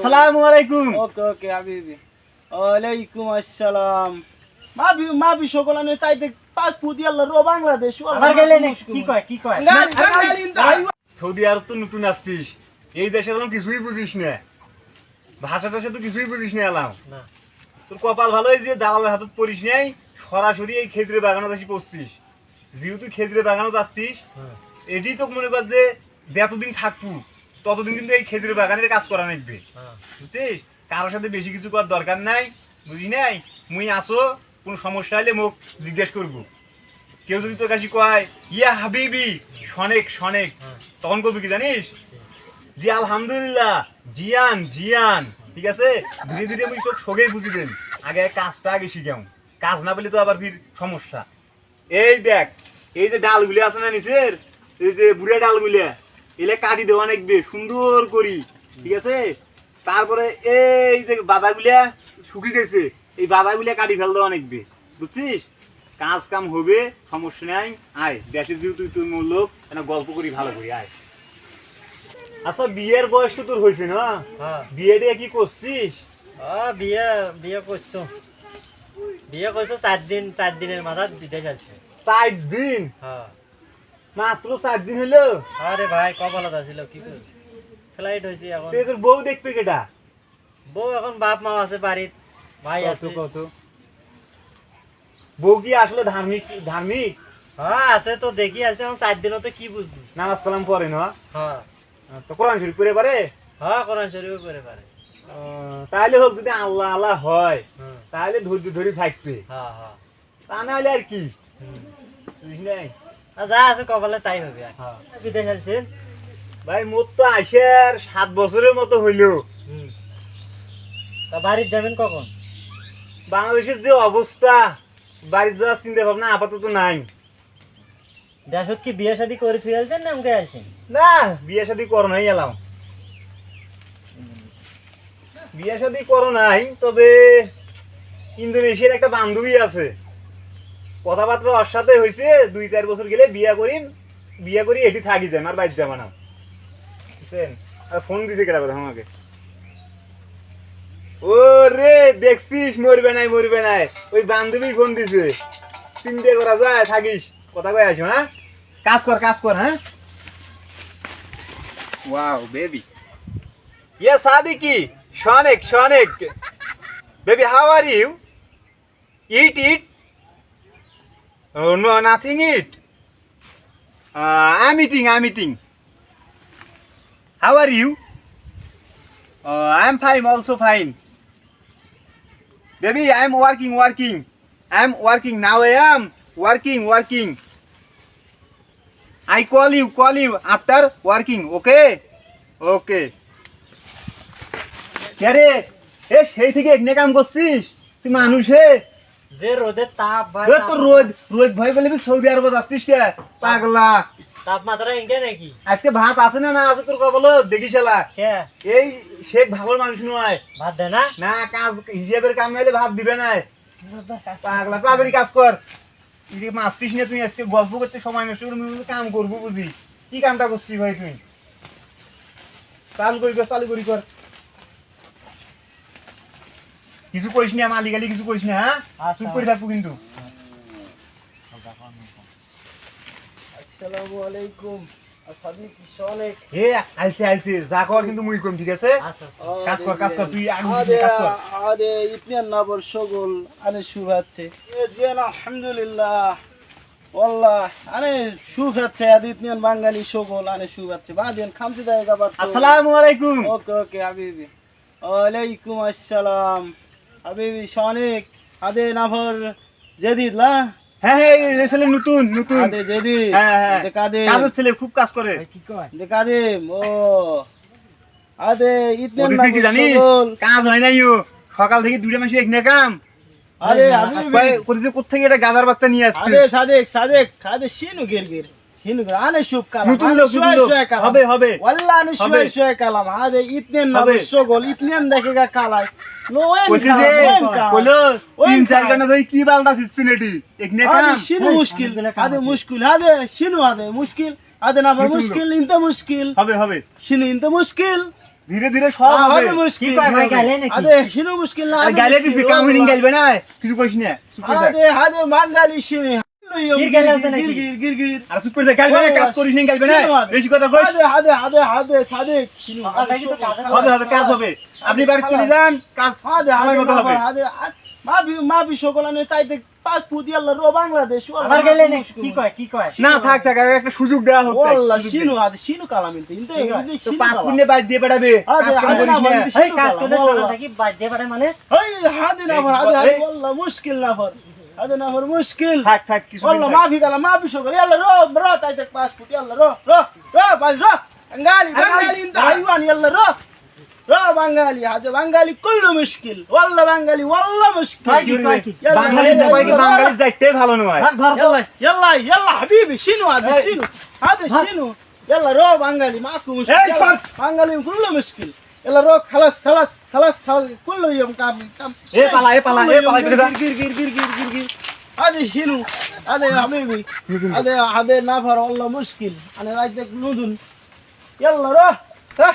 আসসালামু আলাইকুম। ওকে ওকে হাবিবি ওয়ালাইকুম আসসালাম মাবি সকলানে তাই দেখ পাসপোর্ট ইয়াল্লা রো বাংলাদেশ আবার গেলে কি কয় কি কয়? সৌদি আরব তো নতুন আসছিস, এই দেশে এলাম কিছুই বুঝিস না, ভাষা টাষা তো কিছুই বুঝিস না এলাম। তোর কপাল ভালো যে দালালের হাতত পড়িস নাই, সরাসরি এই খেজুরের বাগানত আসি পড়ছিস। যেহেতু খেজুরের বাগানত আসছিস, এটি তো মনে কর যে যতদিন থাকবো ততদিন কিন্তু এই খেজুরের বাগানের কাজ করা লাগবে, বুঝছিস? কারোর সাথে বেশি কিছু করার দরকার নাই, বুঝি নাই? মুই আসো, কোনো সমস্যা হলে মুখ জিজ্ঞেস করবো। কেউ যদি তোর কাছে কয় ইয়া হাবিবি শনেক শনেক, তখন করবি কি জানিস? জি আলহামদুলিল্লাহ, জিয়ান জিয়ান, ঠিক আছে? ধীরে ধীরে মুই তোর সঙ্গেই বুঝি দেন, আগে কাজটা আগে শিখাম, কাজ না পেলে তো আবার ফির সমস্যা। এই দেখ, এই যে ডালগুলি আছে না নিচের, এই যে বুড়া ডালগুলা, এলে কাটি দেওয়া লাগবে সুন্দর করি, ঠিক আছে? তারপরে এই যে বাদাগুলা শুকিয়ে গেছে, এই বাদাগুলা কাটি ফেল দেওয়া লাগবে, বুঝছিস? কাজ কাম হবে, সমস্যা নাই। আয় দেশে যেহেতু তুই মোর লোক, গল্প করি ভালো করি, আয়। আচ্ছা বিয়ের বয়স তো তোর হয়েছে না? বিয়ে দিয়ে কি করছিস? বিয়ে করছো, বিয়ে করছো 4 দিনের মাথা দিতে যাচ্ছে। 4 দিন? হ্যাঁ মাত্র 4 দিন হলো? আরে ভাই কপালতা ছিল, কি করবি, ফ্লাইট হয়েছে এখন। তোর বউ দেখবে কেটা? বউ এখন বাপ মা আছে বাড়ির, ভাই আছে। কত বউ কি আসলে ধার্মিক? ধার্মিক হ্যাঁ আছে তো, দেখি আছে এখন 4 দিনও তো কি বুঝবি। নামাজ কালাম পড়ে না? হ্যাঁ তো কোরআন শরীফ পড়ে পারে? হ্যাঁ কোরআন শরীফ করে পারে। তাহলে হোক, যদি আল্লাহ আল্লাহ হয় হুম। তাহলে ধৈর্য ধরে থাকবে, হ্যাঁ হ্যাঁ তা না হলে আর কি, হুম। বুঝলি? আর যা আছে কপালে তাই হবে। হ্যাঁ। বিদেশ আছেন? ভাই মোট তো আইসার 7 বছরের মতো হইলো। তা বাড়ির যাবেন কখন? বাংলাদেশের যে অবস্থা, বাড়ির যাওয়ার চিন্তা ভাবনা আপাতত নাই। দেশত কি বিয়ে শাদী করে ফিরে আসছেন না উঠে আসছেন? না, বিয়ে শাদী করো নাই এলাম, বিয়ে শাদী করো নাই। তবে ইন্দোনেশিয়ার একটা বান্ধবী আছে, কথাবার্তা ওর সাথে হয়েছে, 2-4 বছর গেলে বিয়ে করি এটি থাকি যায়, আর বাইর যাবে না, বুঝছেন? আর ফোন দিছে কেটা কথা আমাকে, ও রে দেখছিস, মরবে নাই, ওই বান্ধবী ফোন দিছে, চিন্তা করা যায়, থাকিস, কথা কয়ে আসো। হ্যাঁ, কাজ কর। হ্যাঁ, ওয়াও বেবি, ইয়া সাদিকি, শনেক baby, how are you? Eat no, nothing eat. I'm eating. How are you? I'm fine, also fine. Baby, I'm working. Now I am working. I call you after working, okay? কে সেই থেকে এখানে কাম করছিস তুই? মানুষে যে রোদের তাপ ভাই, তো রোদ ভয় পেলে সৌদি আরব যাচ্ছিস কে পাগলা? তাপমাত্রা ইনকে নাকি? আজকে ভাত আছে না আছে তোর কপালে? দেখিস এই শেখ ভালো মানুষ নয়, ভাত দেয় না? না কাজ হিসাবের কাম নাইলে ভাত দিবে না। পাগলা, তাড়াতাড়ি কাজ কর। মারছিস না তুই? আজকে গল্প করতে সময় নষ্ট করে কাম করবো বুঝি। কি কামটা করছিস ভাই তুই? চালু করি কর। কিছু করিস না, মালিকালি কিছু করিস না। হ্যাঁ, চুপ করে থাকবো কিন্তু। আসসালামু আলাইকুম সাদিক শনেক। আলছে যা কর কিন্তু মুই কম, ঠিক আছে? কাজ কর তুই, কাজ কর। আরে ইতনিয়ান নাবর শগল আনে শুভাচ্ছে জিয়ান আলহামদুলিল্লাহ والله আনে শুভাচ্ছে আদি ইতনিয়ান বাঙালি শগল আনে শুভাচ্ছে বাদেন খামতে দেয়গা বাত। আসসালামু আলাইকুম। ওকে হাবিবি ওয়ালাইকুম আসসালাম হাবিবি শনেক আদে নাভর জেদিদ লা। হ্যাঁ, এই ছেলে নতুন আদে জেদিদ। হ্যাঁ, দেখাদে কাজের ছেলে, খুব কাজ করে। কি কয়? দেখাদে ও আদে ইতনিয়ান ওদিকে কি জানিস, শগল কাজ হয় নাই। সকাল থেকে 2টা মাসে এখানে কাম। আরে হাবিবি কোথেকে এটা গাদার বাচ্চা নিয়ে আসছে? আরে সাদেক আদে শিনু গির আনে শুভ কালাম নতুন লোক, হবে والله আনে শুয়ে কালাম আদে ইতনেন না শগল ইতনেন দেখেগা কালাই নোয়েন কইছে যে কইলো 3-4 ঘন্টা ধরে কি বালটা দিচ্ছেন এটি এখানে কাম। শিনু মুশকিল আদে মুশকিল আদে শিনু আদে মুশকিল আদে না মুশকিল ইনতে মুশকিল হবে শিনু ইনতে মুশকিল ধীরে ধীরে সব হবে আদে মুশকিল কি কয় ভাই, গাইলে নাকি? আদে হিনো মুশকিল না আর গাইলে দিছি কামিনিং গাইবে না কিছু কইছ না চুপ করে থাক। আদে বাঙালি শিনি গির গাইলে আছে নাকি? গির আর চুপ করে থাক, গাইবে না, কাজ করিস না গাইবে না বেশি কথা কইস। আদে সাদিক শিনি কথা কি তো কাজ হবে হবে কাজ হবে, আপনি বাড়ি চলে যান, কাজ আমার মতো হবে। মাবি সকলানে তাইতে 5 ফুট আল্লাহ রো বাংলাদেশ আবার গাইলে নাকি? কি কয় কি কয় না থাক থাক, আর একটা সুযোগ দেওয়া হোক। والله شنو هذا شنو كلام انت انت তো 5 ফুট নিয়ে বাইর দিয়ে বেড়াবে, আদে, কাজ কাম আদে করিস না, না। বন্ধু। এই কাজ করলে والله. শোনা থাকি বাদ দিয়ে পারে মানে هاي هذا نفر هذا والله مشكل نفر هذا نفر مشكل থাক থাক কিছু والله ما في كلام ما في شغل يلا رو برا تايتك باسبورت يلا رو بس رو بنغالي انت حيوان يلا رو بنغالي هذا بنغالي كله مشكل والله بنغالي والله مشكل বাঙালি না কয় কি বাঙালি যাইতে ভালো নয়। ঘর يلا يلا يلا حبيبي شنو هذا شنو هذا شنو يلا رو بنغالي ماكو مشكل إيه، يلا. فرق. بنغالي كله مشكل يلا رو خلاص خلاص خلاص كله يوم كام এ পালা এ পালা এ পালা করে যা। গির هذا شنو هذا يا حبيبي هذا نفر والله مشكل انا رايدك نودن يلا روح ها